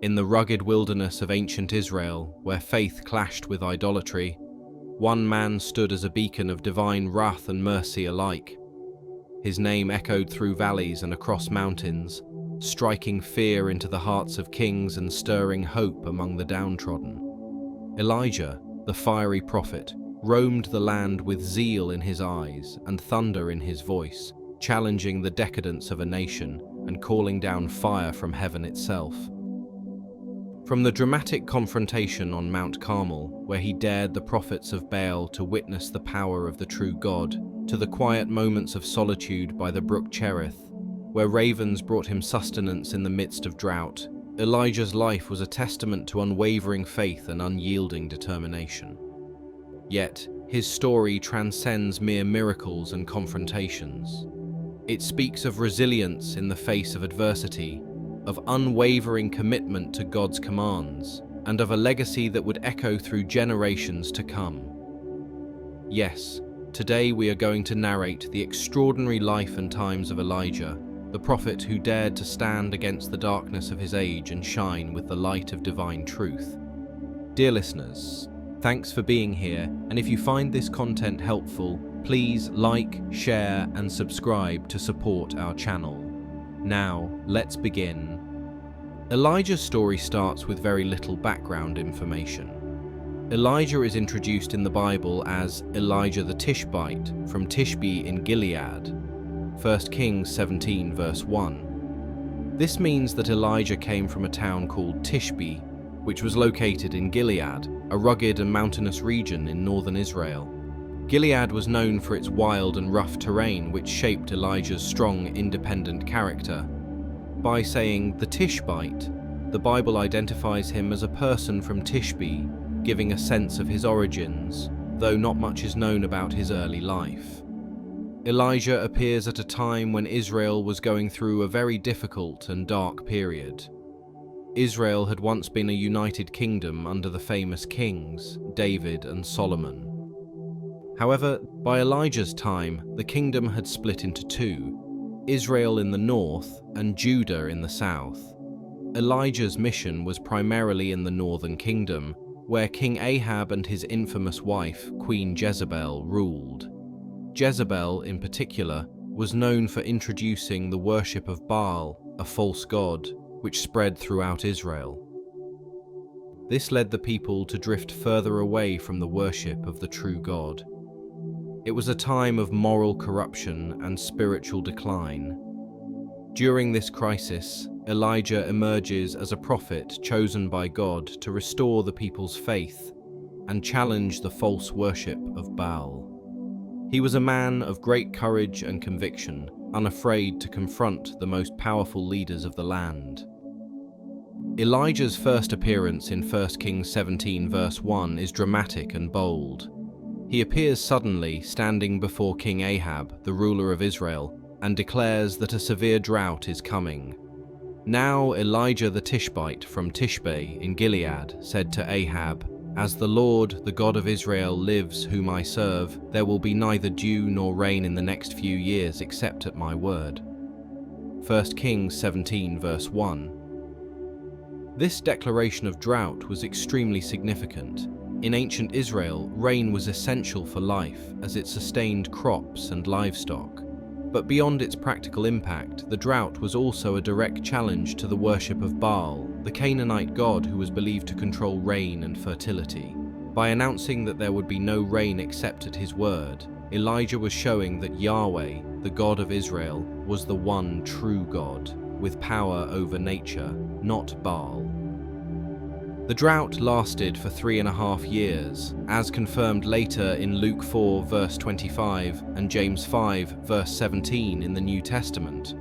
In the rugged wilderness of ancient Israel, where faith clashed with idolatry, one man stood as a beacon of divine wrath and mercy alike. His name echoed through valleys and across mountains, striking fear into the hearts of kings and stirring hope among the downtrodden. Elijah, the fiery prophet, roamed the land with zeal in his eyes and thunder in his voice, challenging the decadence of a nation and calling down fire from heaven itself. From the dramatic confrontation on Mount Carmel, where he dared the prophets of Baal to witness the power of the true God, to the quiet moments of solitude by the brook Chariot, where ravens brought him sustenance in the midst of drought, Elijah's life was a testament to unwavering faith and unyielding determination. Yet, his story transcends mere miracles and confrontations. It speaks of resilience in the face of adversity, of unwavering commitment to God's commands, and of a legacy that would echo through generations to come. Yes, today we are going to narrate the extraordinary life and times of Elijah, the prophet who dared to stand against the darkness of his age and shine with the light of divine truth. Dear listeners, thanks for being here, and if you find this content helpful, please like, share, and subscribe to support our channel. Now, let's begin. Elijah's story starts with very little background information. Elijah is introduced in the Bible as Elijah the Tishbite from Tishbe in Gilead, 1 Kings 17 verse 1. This means that Elijah came from a town called Tishbe, which was located in Gilead, a rugged and mountainous region in northern Israel. Gilead was known for its wild and rough terrain, which shaped Elijah's strong, independent character. By saying the Tishbite, the Bible identifies him as a person from Tishbe, giving a sense of his origins, though not much is known about his early life. Elijah appears at a time when Israel was going through a very difficult and dark period. Israel had once been a united kingdom under the famous kings, David and Solomon. However, by Elijah's time, the kingdom had split into two, Israel in the north and Judah in the south. Elijah's mission was primarily in the northern kingdom, where King Ahab and his infamous wife, Queen Jezebel, ruled. Jezebel, in particular, was known for introducing the worship of Baal, a false god, which spread throughout Israel. This led the people to drift further away from the worship of the true God. It was a time of moral corruption and spiritual decline. During this crisis, Elijah emerges as a prophet chosen by God to restore the people's faith and challenge the false worship of Baal. He was a man of great courage and conviction, unafraid to confront the most powerful leaders of the land. Elijah's first appearance in 1 Kings 17 verse 1 is dramatic and bold. He appears suddenly, standing before King Ahab, the ruler of Israel, and declares that a severe drought is coming. Now Elijah the Tishbite from Tishbe in Gilead said to Ahab, "As the Lord, the God of Israel, lives whom I serve, there will be neither dew nor rain in the next few years except at my word." 1 Kings 17 verse 1. This declaration of drought was extremely significant. In ancient Israel, rain was essential for life as it sustained crops and livestock. But beyond its practical impact, the drought was also a direct challenge to the worship of Baal, the Canaanite god who was believed to control rain and fertility. By announcing that there would be no rain except at his word, Elijah was showing that Yahweh, the God of Israel, was the one true God, with power over nature, not Baal. The drought lasted for 3.5 years, as confirmed later in Luke 4 verse 25 and James 5 verse 17 in the New Testament.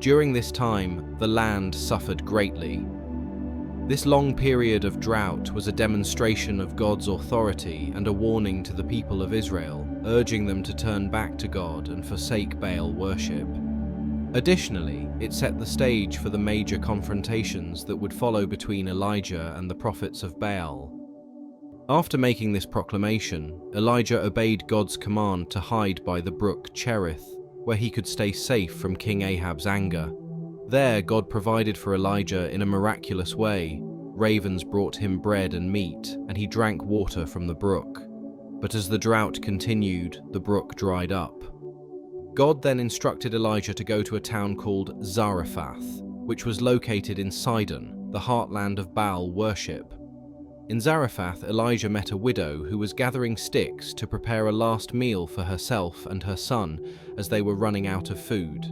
During this time, the land suffered greatly. This long period of drought was a demonstration of God's authority and a warning to the people of Israel, urging them to turn back to God and forsake Baal worship. Additionally, it set the stage for the major confrontations that would follow between Elijah and the prophets of Baal. After making this proclamation, Elijah obeyed God's command to hide by the brook Chariot, where he could stay safe from King Ahab's anger. There, God provided for Elijah in a miraculous way. Ravens brought him bread and meat, and he drank water from the brook. But as the drought continued, the brook dried up. God then instructed Elijah to go to a town called Zarephath, which was located in Sidon, the heartland of Baal worship. In Zarephath, Elijah met a widow who was gathering sticks to prepare a last meal for herself and her son as they were running out of food.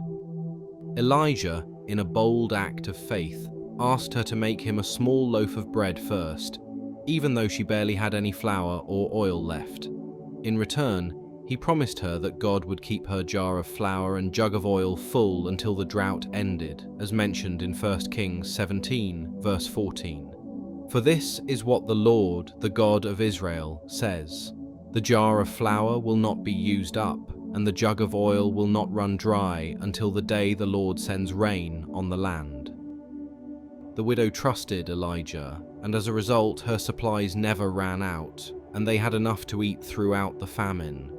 Elijah, in a bold act of faith, asked her to make him a small loaf of bread first, even though she barely had any flour or oil left. In return, he promised her that God would keep her jar of flour and jug of oil full until the drought ended, as mentioned in 1 Kings 17, verse 14. For this is what the Lord, the God of Israel, says: "The jar of flour will not be used up, and the jug of oil will not run dry until the day the Lord sends rain on the land." The widow trusted Elijah, and as a result, her supplies never ran out, and they had enough to eat throughout the famine.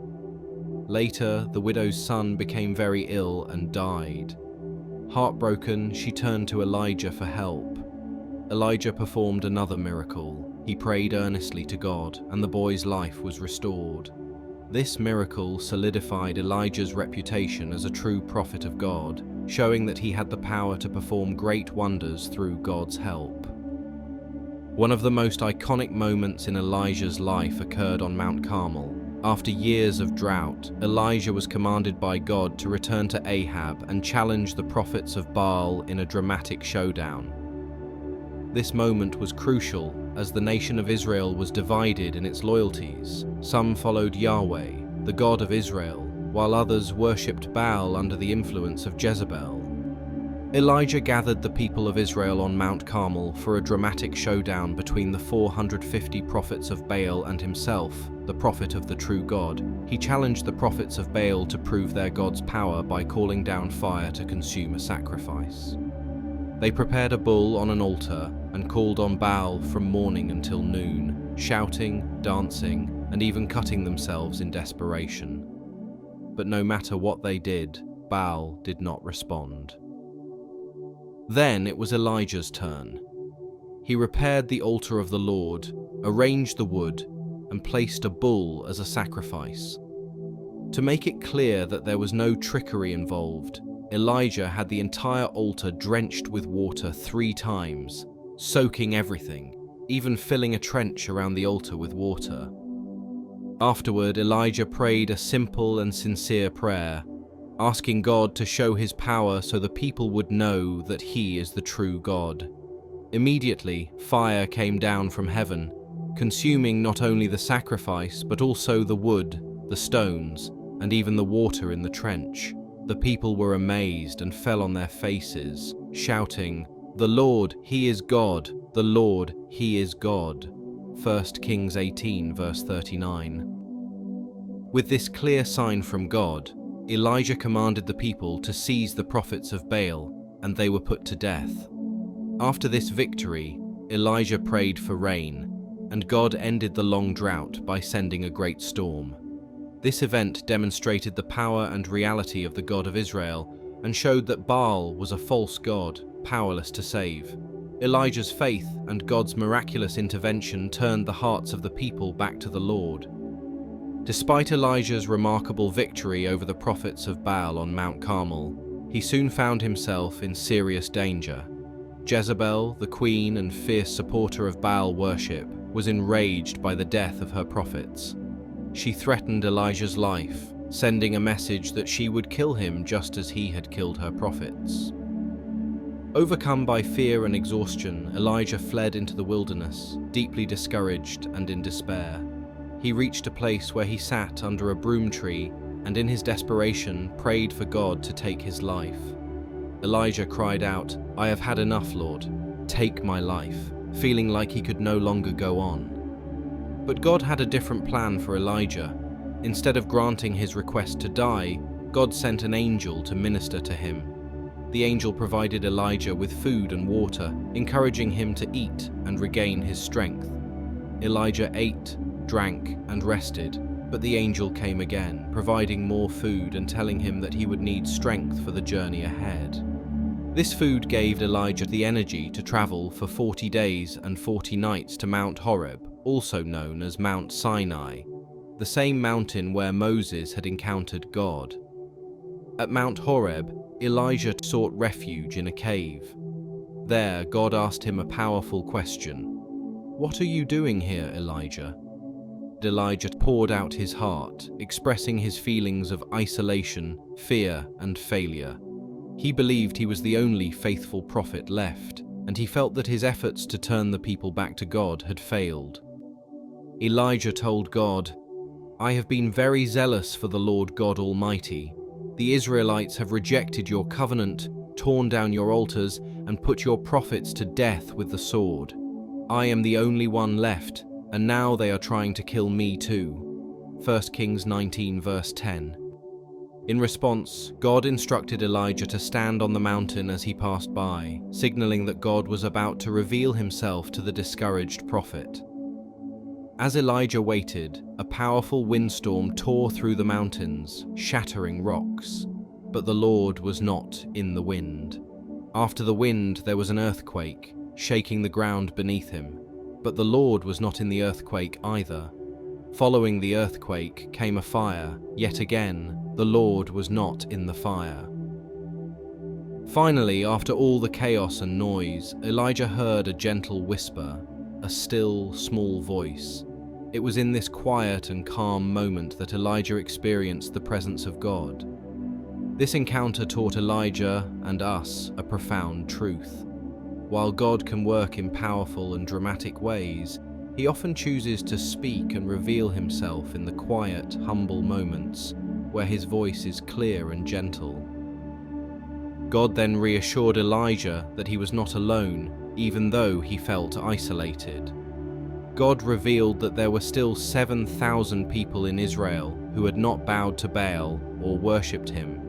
Later, the widow's son became very ill and died. Heartbroken, she turned to Elijah for help. Elijah performed another miracle. He prayed earnestly to God, and the boy's life was restored. This miracle solidified Elijah's reputation as a true prophet of God, showing that he had the power to perform great wonders through God's help. One of the most iconic moments in Elijah's life occurred on Mount Carmel. After years of drought, Elijah was commanded by God to return to Ahab and challenge the prophets of Baal in a dramatic showdown. This moment was crucial, as the nation of Israel was divided in its loyalties. Some followed Yahweh, the God of Israel, while others worshipped Baal under the influence of Jezebel. Elijah gathered the people of Israel on Mount Carmel for a dramatic showdown between the 450 prophets of Baal and himself, the prophet of the true God. He challenged the prophets of Baal to prove their God's power by calling down fire to consume a sacrifice. They prepared a bull on an altar and called on Baal from morning until noon, shouting, dancing, and even cutting themselves in desperation. But no matter what they did, Baal did not respond. Then it was Elijah's turn. He repaired the altar of the Lord, arranged the wood, and placed a bull as a sacrifice. To make it clear that there was no trickery involved, Elijah had the entire altar drenched with water 3 times, soaking everything, even filling a trench around the altar with water. Afterward, Elijah prayed a simple and sincere prayer, asking God to show his power so the people would know that he is the true God. Immediately, fire came down from heaven, consuming not only the sacrifice but also the wood, the stones, and even the water in the trench. The people were amazed and fell on their faces, shouting, "The Lord, He is God! The Lord, He is God!" 1 Kings 18, verse 39. With this clear sign from God, Elijah commanded the people to seize the prophets of Baal, and they were put to death. After this victory, Elijah prayed for rain, and God ended the long drought by sending a great storm. This event demonstrated the power and reality of the God of Israel and showed that Baal was a false god, powerless to save. Elijah's faith and God's miraculous intervention turned the hearts of the people back to the Lord. Despite Elijah's remarkable victory over the prophets of Baal on Mount Carmel, he soon found himself in serious danger. Jezebel, the queen and fierce supporter of Baal worship, was enraged by the death of her prophets. She threatened Elijah's life, sending a message that she would kill him just as he had killed her prophets. Overcome by fear and exhaustion, Elijah fled into the wilderness, deeply discouraged and in despair. He reached a place where he sat under a broom tree and in his desperation prayed for God to take his life. Elijah cried out, "I have had enough, Lord. Take my life," feeling like he could no longer go on. But God had a different plan for Elijah. Instead of granting his request to die, God sent an angel to minister to him. The angel provided Elijah with food and water, encouraging him to eat and regain his strength. Elijah ate, drank, and rested, but the angel came again, providing more food and telling him that he would need strength for the journey ahead. This food gave Elijah the energy to travel for 40 days and 40 nights to Mount Horeb, also known as Mount Sinai, the same mountain where Moses had encountered God. At Mount Horeb, Elijah sought refuge in a cave. There, God asked him a powerful question. "What are you doing here, Elijah?" Elijah poured out his heart, expressing his feelings of isolation, fear, and failure. He believed he was the only faithful prophet left, and he felt that his efforts to turn the people back to God had failed. Elijah told God, "I have been very zealous for the Lord God Almighty. The Israelites have rejected your covenant, torn down your altars, and put your prophets to death with the sword. I am the only one left, and now they are trying to kill me too." 1 Kings 19 verse 10. In response, God instructed Elijah to stand on the mountain as he passed by, signaling that God was about to reveal himself to the discouraged prophet. As Elijah waited, a powerful windstorm tore through the mountains, shattering rocks. But the Lord was not in the wind. After the wind, there was an earthquake, shaking the ground beneath him. But the Lord was not in the earthquake either. Following the earthquake came a fire. Yet again, the Lord was not in the fire. Finally, after all the chaos and noise, Elijah heard a gentle whisper, a still, small voice. It was in this quiet and calm moment that Elijah experienced the presence of God. This encounter taught Elijah and us a profound truth. While God can work in powerful and dramatic ways, he often chooses to speak and reveal himself in the quiet, humble moments where his voice is clear and gentle. God then reassured Elijah that he was not alone, even though he felt isolated. God revealed that there were still 7,000 people in Israel who had not bowed to Baal or worshipped him.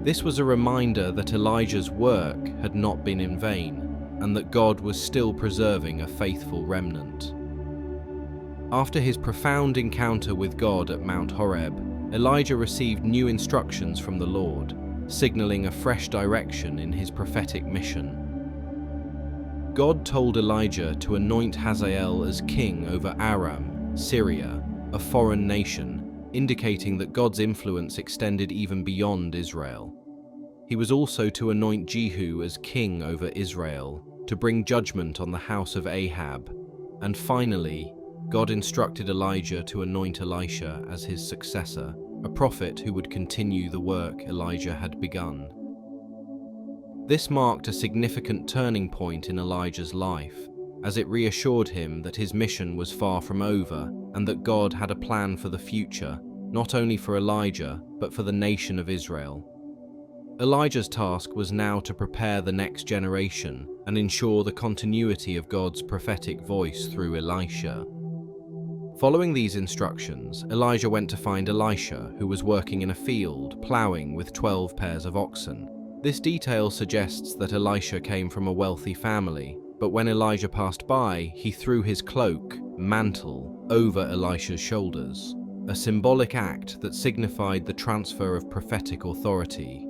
This was a reminder that Elijah's work had not been in vain, and that God was still preserving a faithful remnant. After his profound encounter with God at Mount Horeb, Elijah received new instructions from the Lord, signaling a fresh direction in his prophetic mission. God told Elijah to anoint Hazael as king over Aram, Syria, a foreign nation, indicating that God's influence extended even beyond Israel. He was also to anoint Jehu as king over Israel, to bring judgment on the house of Ahab. And finally, God instructed Elijah to anoint Elisha as his successor, a prophet who would continue the work Elijah had begun. This marked a significant turning point in Elijah's life, as it reassured him that his mission was far from over and that God had a plan for the future, not only for Elijah, but for the nation of Israel. Elijah's task was now to prepare the next generation and ensure the continuity of God's prophetic voice through Elisha. Following these instructions, Elijah went to find Elisha, who was working in a field, plowing with 12 pairs of oxen. This detail suggests that Elisha came from a wealthy family, but when Elijah passed by, he threw his cloak, mantle, over Elisha's shoulders, a symbolic act that signified the transfer of prophetic authority.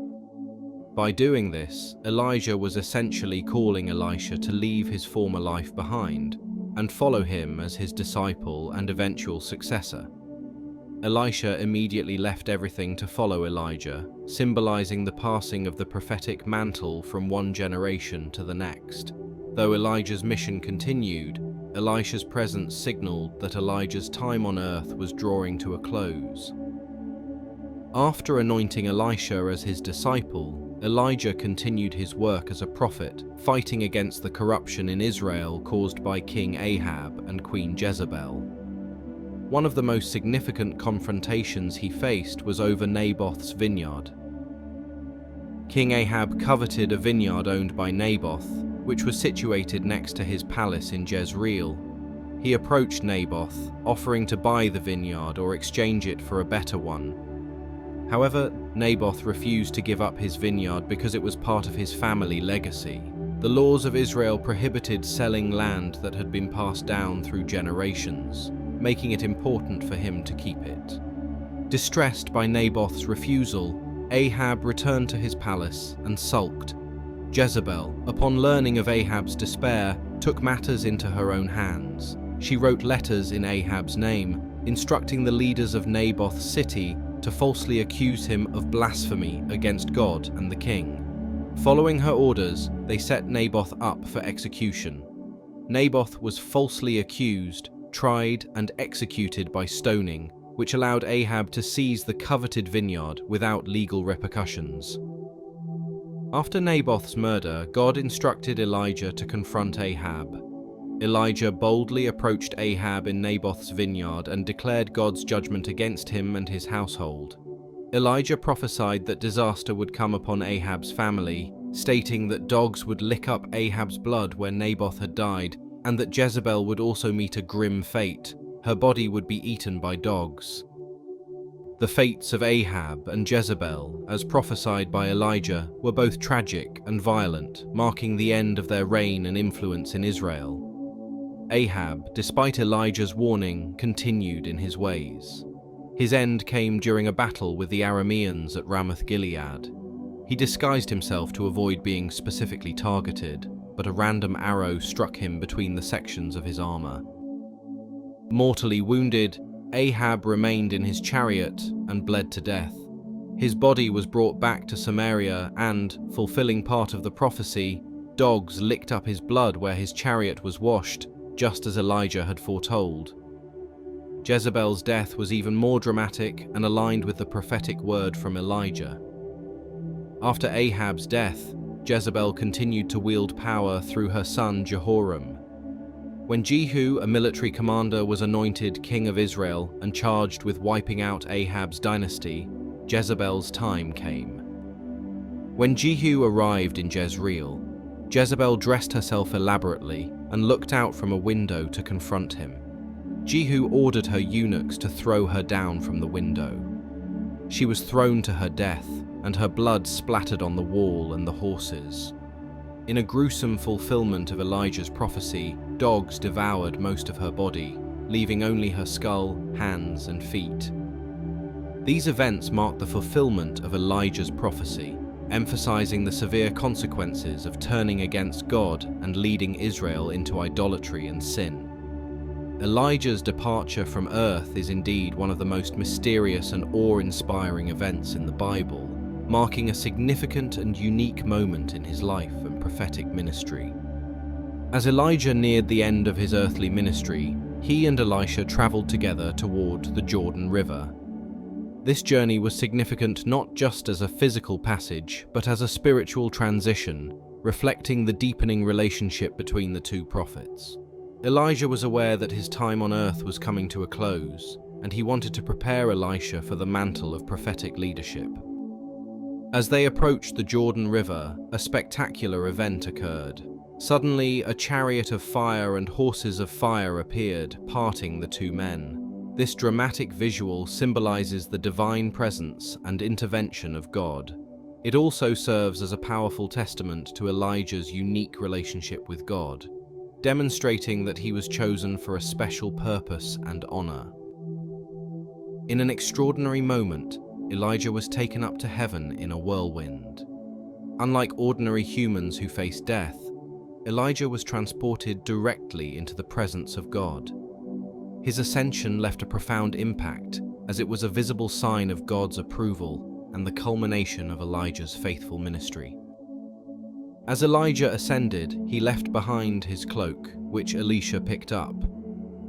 By doing this, Elijah was essentially calling Elisha to leave his former life behind and follow him as his disciple and eventual successor. Elisha immediately left everything to follow Elijah, symbolizing the passing of the prophetic mantle from one generation to the next. Though Elijah's mission continued, Elisha's presence signaled that Elijah's time on earth was drawing to a close. After anointing Elisha as his disciple, Elijah continued his work as a prophet, fighting against the corruption in Israel caused by King Ahab and Queen Jezebel. One of the most significant confrontations he faced was over Naboth's vineyard. King Ahab coveted a vineyard owned by Naboth, which was situated next to his palace in Jezreel. He approached Naboth, offering to buy the vineyard or exchange it for a better one. However, Naboth refused to give up his vineyard because it was part of his family legacy. The laws of Israel prohibited selling land that had been passed down through generations, making it important for him to keep it. Distressed by Naboth's refusal, Ahab returned to his palace and sulked. Jezebel, upon learning of Ahab's despair, took matters into her own hands. She wrote letters in Ahab's name, instructing the leaders of Naboth's city to falsely accuse him of blasphemy against God and the king. Following her orders, they set Naboth up for execution. Naboth was falsely accused, tried, and executed by stoning, which allowed Ahab to seize the coveted vineyard without legal repercussions. After Naboth's murder, God instructed Elijah to confront Ahab. Elijah boldly approached Ahab in Naboth's vineyard and declared God's judgment against him and his household. Elijah prophesied that disaster would come upon Ahab's family, stating that dogs would lick up Ahab's blood where Naboth had died, and that Jezebel would also meet a grim fate. Her body would be eaten by dogs. The fates of Ahab and Jezebel, as prophesied by Elijah, were both tragic and violent, marking the end of their reign and influence in Israel. Ahab, despite Elijah's warning, continued in his ways. His end came during a battle with the Arameans at Ramoth-Gilead. He disguised himself to avoid being specifically targeted, but a random arrow struck him between the sections of his armor. Mortally wounded, Ahab remained in his chariot and bled to death. His body was brought back to Samaria and, fulfilling part of the prophecy, dogs licked up his blood where his chariot was washed, just as Elijah had foretold. Jezebel's death was even more dramatic and aligned with the prophetic word from Elijah. After Ahab's death, Jezebel continued to wield power through her son Jehoram. When Jehu, a military commander, was anointed king of Israel and charged with wiping out Ahab's dynasty, Jezebel's time came. When Jehu arrived in Jezreel, Jezebel dressed herself elaborately and looked out from a window to confront him. Jehu ordered her eunuchs to throw her down from the window. She was thrown to her death, and her blood splattered on the wall and the horses. In a gruesome fulfillment of Elijah's prophecy, dogs devoured most of her body, leaving only her skull, hands, and feet. These events marked the fulfillment of Elijah's prophecy, emphasizing the severe consequences of turning against God and leading Israel into idolatry and sin. Elijah's departure from earth is indeed one of the most mysterious and awe-inspiring events in the Bible, marking a significant and unique moment in his life and prophetic ministry. As Elijah neared the end of his earthly ministry, he and Elisha traveled together toward the Jordan River. This journey was significant not just as a physical passage, but as a spiritual transition, reflecting the deepening relationship between the two prophets. Elijah was aware that his time on earth was coming to a close, and he wanted to prepare Elisha for the mantle of prophetic leadership. As they approached the Jordan River, a spectacular event occurred. Suddenly, a chariot of fire and horses of fire appeared, parting the two men. This dramatic visual symbolizes the divine presence and intervention of God. It also serves as a powerful testament to Elijah's unique relationship with God, demonstrating that he was chosen for a special purpose and honor. In an extraordinary moment, Elijah was taken up to heaven in a whirlwind. Unlike ordinary humans who face death, Elijah was transported directly into the presence of God. His ascension left a profound impact, as it was a visible sign of God's approval and the culmination of Elijah's faithful ministry. As Elijah ascended, he left behind his cloak, which Elisha picked up.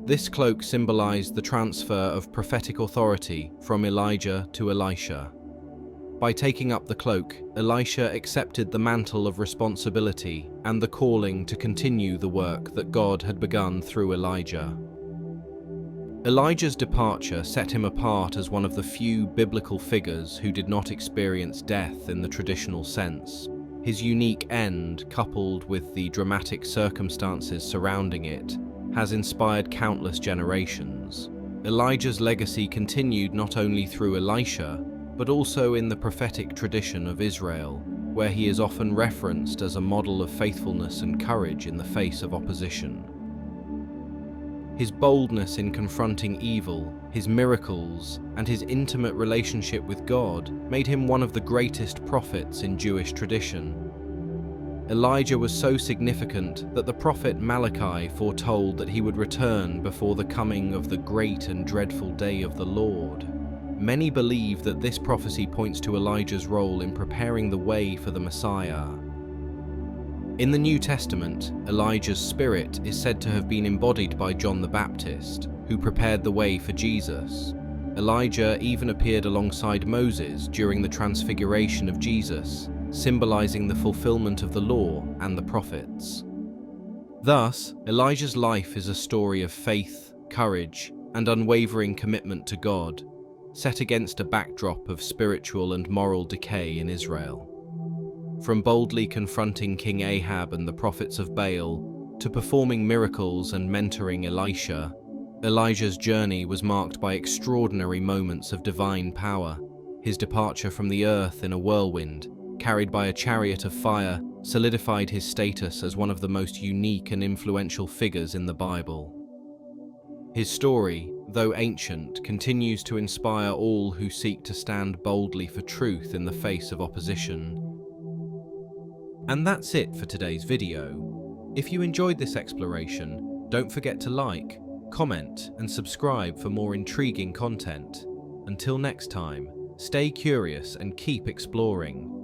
This cloak symbolized the transfer of prophetic authority from Elijah to Elisha. By taking up the cloak, Elisha accepted the mantle of responsibility and the calling to continue the work that God had begun through Elijah. Elijah's departure set him apart as one of the few biblical figures who did not experience death in the traditional sense. His unique end, coupled with the dramatic circumstances surrounding it, has inspired countless generations. Elijah's legacy continued not only through Elisha, but also in the prophetic tradition of Israel, where he is often referenced as a model of faithfulness and courage in the face of opposition. His boldness in confronting evil, his miracles, and his intimate relationship with God made him one of the greatest prophets in Jewish tradition. Elijah was so significant that the prophet Malachi foretold that he would return before the coming of the great and dreadful day of the Lord. Many believe that this prophecy points to Elijah's role in preparing the way for the Messiah. In the New Testament, Elijah's spirit is said to have been embodied by John the Baptist, who prepared the way for Jesus. Elijah even appeared alongside Moses during the transfiguration of Jesus, symbolizing the fulfillment of the law and the prophets. Thus, Elijah's life is a story of faith, courage, and unwavering commitment to God, set against a backdrop of spiritual and moral decay in Israel. From boldly confronting King Ahab and the prophets of Baal, to performing miracles and mentoring Elisha, Elijah's journey was marked by extraordinary moments of divine power. His departure from the earth in a whirlwind, carried by a chariot of fire, solidified his status as one of the most unique and influential figures in the Bible. His story, though ancient, continues to inspire all who seek to stand boldly for truth in the face of opposition. And that's it for today's video. If you enjoyed this exploration, don't forget to like, comment, and subscribe for more intriguing content. Until next time, stay curious and keep exploring.